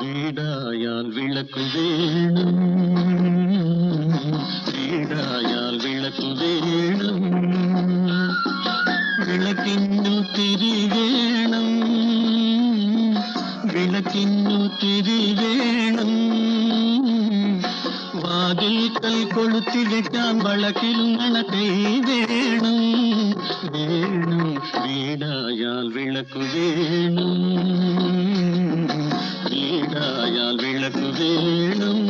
வீடாயால் விளக்கு வேணும், வீடாயால் விளக்கு வேணும், விளக்கிന്നു തിരി വേണം, വിളക്കിന്നു തിരി വേണം, വാതിൽക്കൽ കൊളുത്തി വെക്കാൻ വളക്കിലും മണക്കൈ വേണം, വേണം. വീടായാൽ വിളക്ക് വേണം, വീടായാൽ വിളക്ക് വേണം.